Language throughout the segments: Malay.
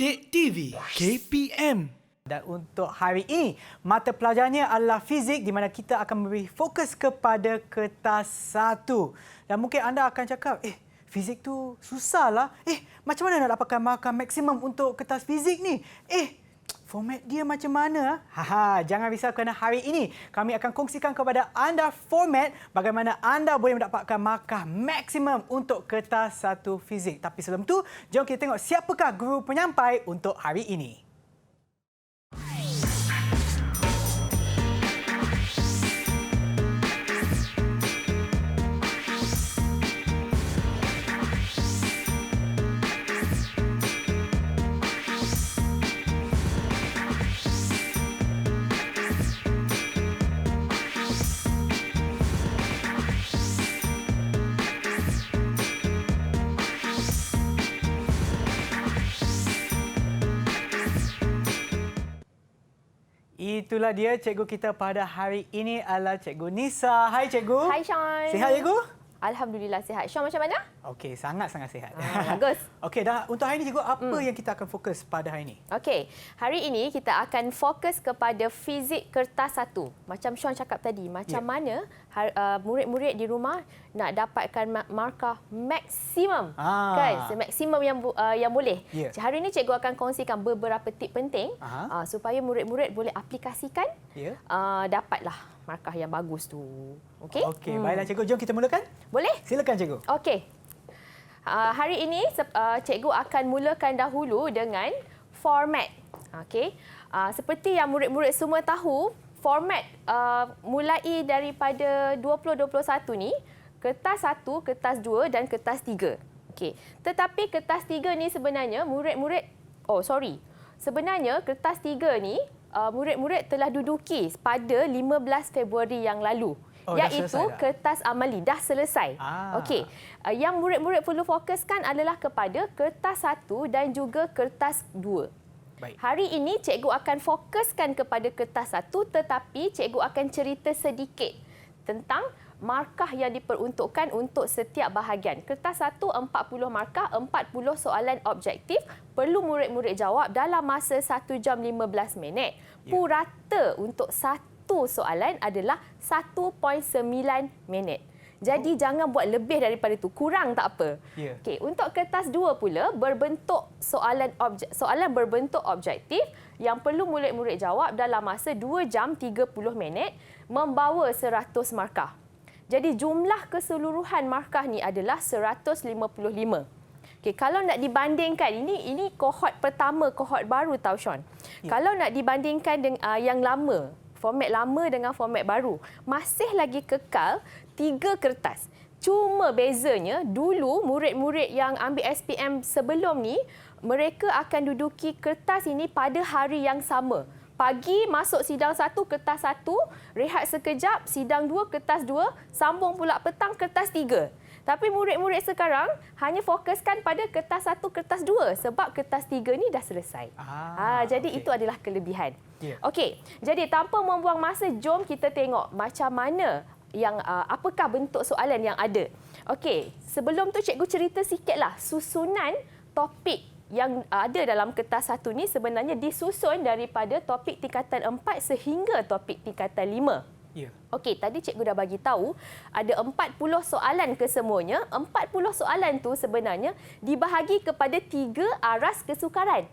Didik TV KPM. Dan untuk hari ini, mata pelajarannya adalah fizik di mana kita akan memberi fokus kepada kertas 1. Dan mungkin anda akan cakap, fizik tu susahlah. Macam mana nak dapatkan markah maksimum untuk kertas fizik ni? Format dia macam mana? Jangan risau kerana hari ini kami akan kongsikan kepada anda format bagaimana anda boleh mendapatkan markah maksimum untuk kertas 1 fizik. Tapi sebelum tu, jom kita tengok siapakah guru penyampai untuk hari ini. Itulah dia cikgu kita pada hari ini adalah Cikgu Nisa. Hai Cikgu. Hai Sean. Sihat Cikgu? Alhamdulillah sihat. Sean macam mana? Okey, sangat-sangat sihat. Bagus. Okey, dah untuk hari ini Cikgu, apa yang kita akan fokus pada hari ini? Okey, hari ini kita akan fokus kepada fizik kertas 1. Macam Sean cakap tadi, macam mana murid-murid di rumah nak dapatkan markah maksimum. Kan? Maksimum yang boleh. Hari ini cikgu akan kongsikan beberapa tip penting supaya murid-murid boleh aplikasikan dapatlah markah yang bagus tu. Okey? Okey, baiklah cikgu, jom kita mulakan. Boleh? Silakan cikgu. Okey. Hari ini cikgu akan mulakan dahulu dengan format. Okey. Seperti yang murid-murid semua tahu, format mulai daripada 2021 ni, kertas 1, kertas 2 dan kertas 3. Okey. Tetapi kertas 3 ni sebenarnya sebenarnya kertas 3 ni murid-murid telah duduki pada 15 Februari yang lalu. Iaitu kertas amali dah selesai. Okey. Yang murid-murid perlu fokuskan adalah kepada kertas 1 dan juga kertas 2. Baik. Hari ini cikgu akan fokuskan kepada kertas 1 tetapi cikgu akan cerita sedikit tentang markah yang diperuntukkan untuk setiap bahagian. Kertas 1 40 markah, 40 soalan objektif, perlu murid-murid jawab dalam masa 1 jam 15 minit. Purata untuk satu soalan adalah 1.9 minit. Jadi jangan buat lebih daripada itu, kurang tak apa. Okey, untuk kertas 2 pula berbentuk soalan berbentuk objektif yang perlu murid-murid jawab dalam masa 2 jam 30 minit membawa 100 markah. Jadi jumlah keseluruhan markah ni adalah 155. Okey, kalau nak dibandingkan, ini kohort pertama, kohort baru tau Sean. Kalau nak dibandingkan dengan yang lama, format lama dengan format baru, masih lagi kekal 3 kertas. Cuma bezanya, dulu murid-murid yang ambil SPM sebelum ni, mereka akan duduki kertas ini pada hari yang sama. Pagi masuk sidang 1, kertas 1, rehat sekejap, sidang 2, kertas 2, sambung pula petang, kertas 3. Tapi murid-murid sekarang hanya fokuskan pada kertas 1, kertas 2 sebab kertas 3 ni dah selesai. Jadi itu adalah kelebihan. Okey, jadi tanpa membuang masa, jom kita tengok macam mana apakah bentuk soalan yang ada. Okey, sebelum tu cikgu cerita sikitlah susunan topik yang ada dalam kertas 1 ni sebenarnya disusun daripada topik tingkatan 4 sehingga topik tingkatan 5. Okey, tadi cikgu dah bagi tahu ada 40 soalan kesemuanya. 40 soalan tu sebenarnya dibahagi kepada 3 aras kesukaran.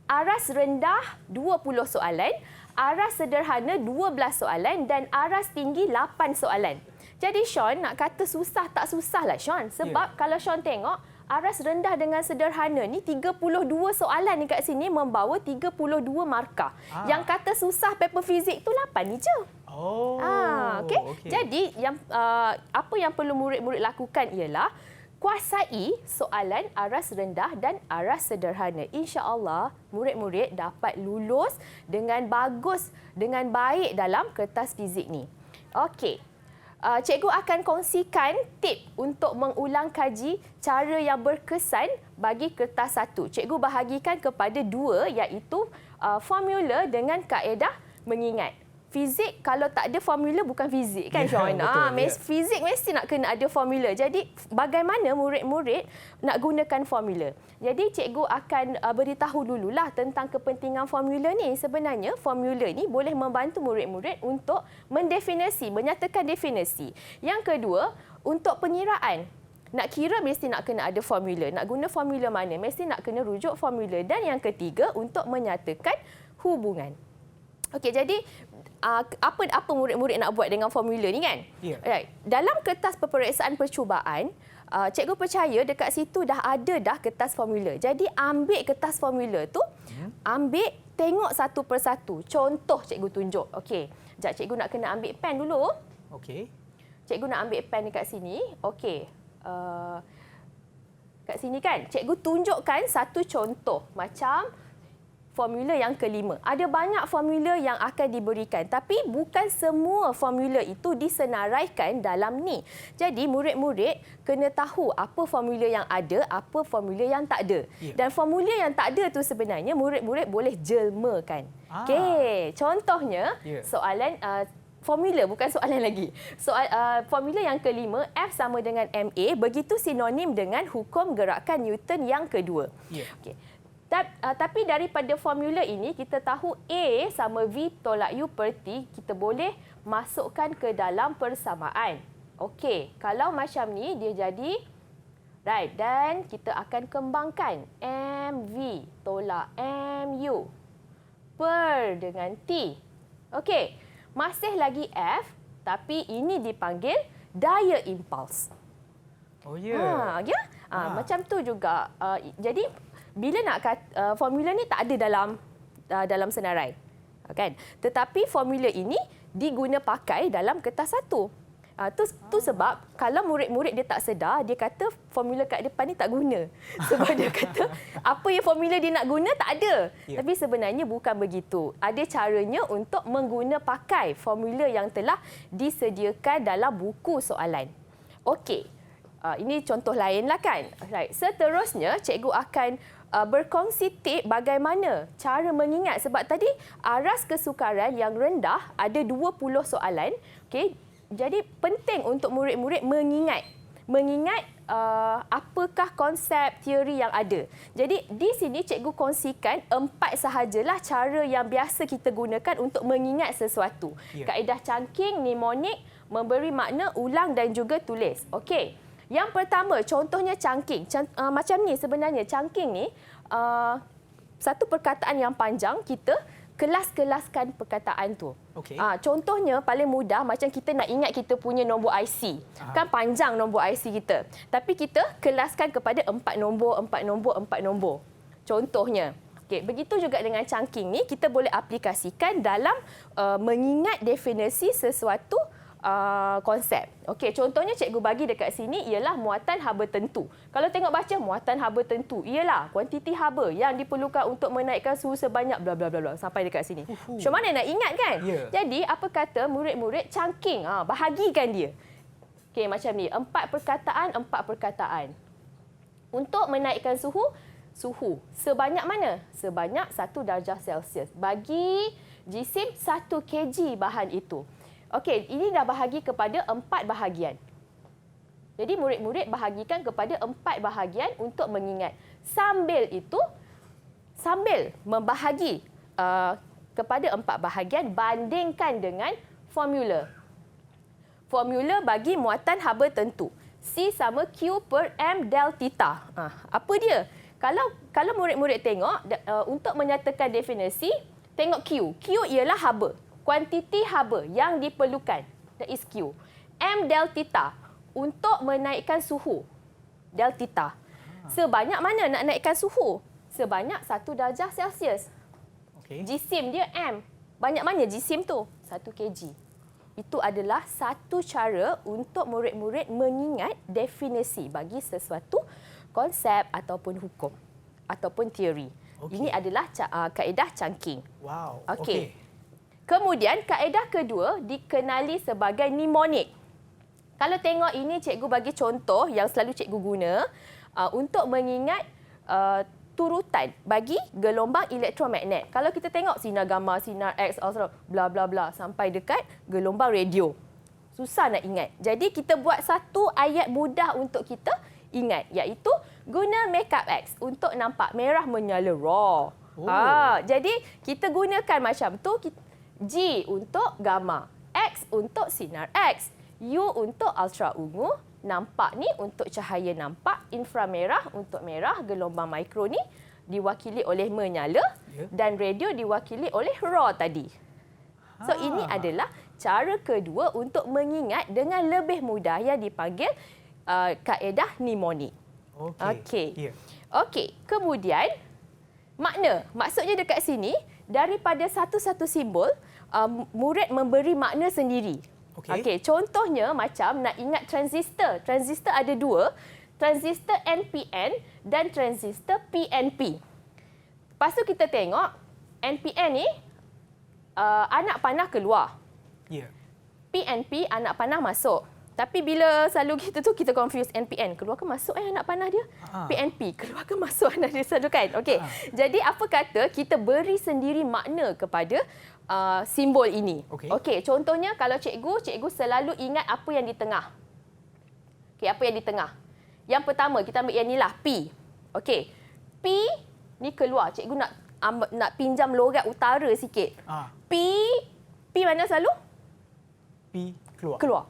Aras rendah 20 soalan, aras sederhana 12 soalan dan aras tinggi 8 soalan. Jadi Sean nak kata susah tak susahlah Sean, sebab kalau Sean tengok aras rendah dengan sederhana ni 32 soalan ni kat sini membawa 32 markah. Yang kata susah paper fizik tu 8 ni je. Okey. Jadi apa yang perlu murid-murid lakukan ialah kuasai soalan aras rendah dan aras sederhana. Insya-Allah murid-murid dapat lulus dengan bagus, dengan baik dalam kertas fizik ni. Okey. Cikgu akan kongsikan tip untuk mengulang kaji cara yang berkesan bagi kertas 1. Cikgu bahagikan kepada 2 iaitu formula dengan kaedah mengingat. fizik kalau tak ada formula bukan fizik kan, Sean? Betul, Fizik mesti nak kena ada formula. Jadi bagaimana murid-murid nak gunakan formula? Jadi cikgu akan beritahu dululah tentang kepentingan formula ni. Sebenarnya formula ni boleh membantu murid-murid untuk mendefinisi, menyatakan definisi. Yang kedua, untuk pengiraan. Nak kira mesti nak kena ada formula. Nak guna formula mana mesti nak kena rujuk formula. Dan yang ketiga, untuk menyatakan hubungan. Okey, jadi apa murid-murid nak buat dengan formula ni kan? Yeah. Right. Dalam kertas peperiksaan percubaan, cikgu percaya dekat situ dah ada kertas formula. Jadi ambil kertas formula tu, tengok satu persatu. Contoh cikgu tunjuk. Okey. Sekejap, cikgu nak kena ambil pen dulu. Okey. Cikgu nak ambil pen dekat sini. Okey. Kat sini kan, cikgu tunjukkan satu contoh macam formula yang kelima. Ada banyak formula yang akan diberikan, tapi bukan semua formula itu disenaraikan dalam ni. Jadi murid-murid kena tahu apa formula yang ada, apa formula yang tak ada. Dan formula yang tak ada tu sebenarnya murid-murid boleh jelmakan. Okey, contohnya soalan formula, bukan soalan lagi. Formula yang kelima, F sama dengan MA, begitu sinonim dengan hukum gerakan Newton yang kedua. Okey. Tapi daripada formula ini, kita tahu A sama V tolak U per T, kita boleh masukkan ke dalam persamaan. Okey, kalau macam ni, dia jadi right. Dan kita akan kembangkan MV tolak MU per dengan T. Okey, masih lagi F, tapi ini dipanggil daya impuls. Oh ya. Macam tu juga. Jadi bila nak formula ni tak ada dalam senarai, kan? Tetapi formula ini diguna pakai dalam kertas satu. Tu sebab kalau murid-murid dia tak sedar, dia kata formula kat depan ni tak guna. Sebab dia kata apa yang formula dia nak guna tak ada. Tapi sebenarnya bukan begitu. Ada caranya untuk mengguna pakai formula yang telah disediakan dalam buku soalan. Okey. Ini contoh lain lah kan. Right. Seterusnya, cikgu akan berkongsi tip bagaimana cara mengingat. Sebab tadi aras kesukaran yang rendah ada 20 soalan. Okay. Jadi penting untuk murid-murid mengingat apakah konsep teori yang ada. Jadi di sini cikgu kongsikan 4 sahajalah cara yang biasa kita gunakan untuk mengingat sesuatu. Kaedah cangking, mnemonik, memberi makna, ulang dan juga tulis. Okey. Yang pertama, contohnya cangking. Macam ni sebenarnya. Cangking ni, satu perkataan yang panjang, kita kelas-kelaskan perkataan tu. Contohnya, paling mudah macam kita nak ingat kita punya nombor IC. Kan panjang nombor IC kita. Tapi kita kelaskan kepada 4 nombor. Contohnya. Okay, begitu juga dengan cangking ni, kita boleh aplikasikan dalam mengingat definisi sesuatu konsep. Okey, contohnya cikgu bagi dekat sini ialah muatan haba tentu. Kalau tengok baca muatan haba tentu ialah kuantiti haba yang diperlukan untuk menaikkan suhu sebanyak bla bla bla bla sampai dekat sini. Macam mana nak ingat kan? Jadi apa kata murid-murid cangking, bahagikan dia. Okey, macam ni, 4 perkataan. Untuk menaikkan suhu sebanyak mana? Sebanyak 1 darjah Celsius. Bagi jisim 1 kg bahan itu. Okey, ini dah bahagi kepada 4 bahagian. Jadi murid-murid bahagikan kepada 4 bahagian untuk mengingat. Sambil membahagi kepada 4 bahagian, bandingkan dengan formula. Formula bagi muatan haba tentu. C sama Q per M del theta. Apa dia? Kalau murid-murid tengok, untuk menyatakan definisi, tengok Q. Q ialah haba. Kuantiti haba yang diperlukan, that is Q. M del theta, untuk menaikkan suhu, del theta. Sebanyak mana nak naikkan suhu? Sebanyak 1 darjah Celsius. Jisim dia M. Banyak mana jisim tu? 1 kg. Itu adalah satu cara untuk murid-murid mengingat definisi bagi sesuatu konsep ataupun hukum ataupun teori. Ini adalah kaedah cangking. Wow. Okey. Kemudian, kaedah kedua dikenali sebagai mnemonik. Kalau tengok ini, cikgu bagi contoh yang selalu cikgu guna untuk mengingat turutan bagi gelombang elektromagnet. Kalau kita tengok sinar gamma, sinar X, ultra, bla bla bla sampai dekat gelombang radio. Susah nak ingat. Jadi kita buat satu ayat mudah untuk kita ingat, iaitu guna makeup X untuk nampak merah menyala raw. Jadi kita gunakan macam tu. G untuk gamma, X untuk sinar X, U untuk ultra ungu, nampak ni untuk cahaya nampak, inframerah untuk merah, gelombang mikro ni diwakili oleh menyala dan radio diwakili oleh raw tadi. So ini adalah cara kedua untuk mengingat dengan lebih mudah yang dipanggil kaedah mnemonik. Okey. Okey, kemudian makna. Maksudnya dekat sini daripada satu-satu simbol murid memberi makna sendiri. Okey, contohnya macam nak ingat transistor. Transistor ada dua, transistor NPN dan transistor PNP. Lepas tu kita tengok NPN ni anak panah keluar. PNP anak panah masuk. Tapi bila selalu kita confuse NPN, keluar ke masuk anak panah dia? PNP, keluar ke masuk anak dia selalu kan? Okey. Jadi apa kata kita beri sendiri makna kepada simbol ini. Okey, contohnya kalau cikgu selalu ingat apa yang di tengah. Okey, apa yang di tengah? Yang pertama kita ambil yang inilah P. Okey. P ni keluar. Cikgu nak pinjam logat utara sikit. P mana selalu? P keluar.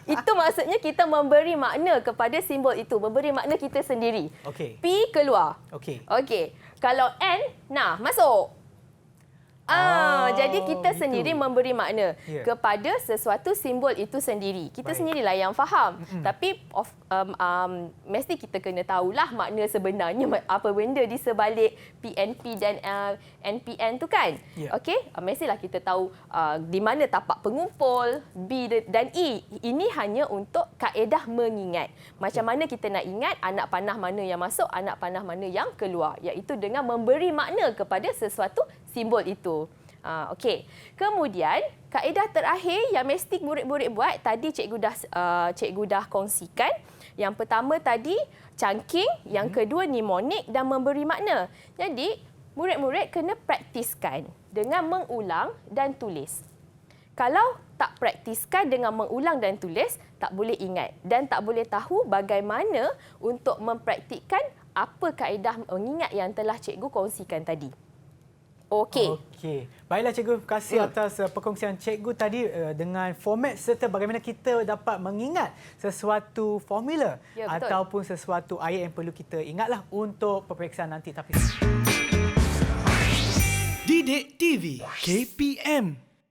Itu maksudnya kita memberi makna kepada simbol itu, memberi makna kita sendiri. P keluar. Okey. Kalau N, nah masuk. Jadi kita sendiri memberi makna kepada sesuatu simbol itu sendiri. Kita sendirilah yang faham. Tapi mesti kita kena tahulah makna sebenarnya apa benda di sebalik PNP dan NPN tu kan. Okey, mestilah kita tahu di mana tapak pengumpul B dan E. Ini hanya untuk kaedah mengingat. Macam mana kita nak ingat anak panah mana yang masuk, anak panah mana yang keluar, iaitu dengan memberi makna kepada sesuatu simbol itu. Okey. Kemudian kaedah terakhir yang mesti murid-murid buat, tadi cikgu dah kongsikan. Yang pertama tadi chunking, yang kedua mnemonik dan memberi makna. Jadi murid-murid kena praktiskan dengan mengulang dan tulis. Kalau tak praktiskan dengan mengulang dan tulis, tak boleh ingat dan tak boleh tahu bagaimana untuk mempraktikkan apa kaedah mengingat yang telah cikgu kongsikan tadi. Okey. Baiklah cikgu, terima kasih atas perkongsian cikgu tadi dengan format serta bagaimana kita dapat mengingat sesuatu formula ataupun sesuatu ayat yang perlu kita ingatlah untuk peperiksaan nanti. Tapi Didik TV KPM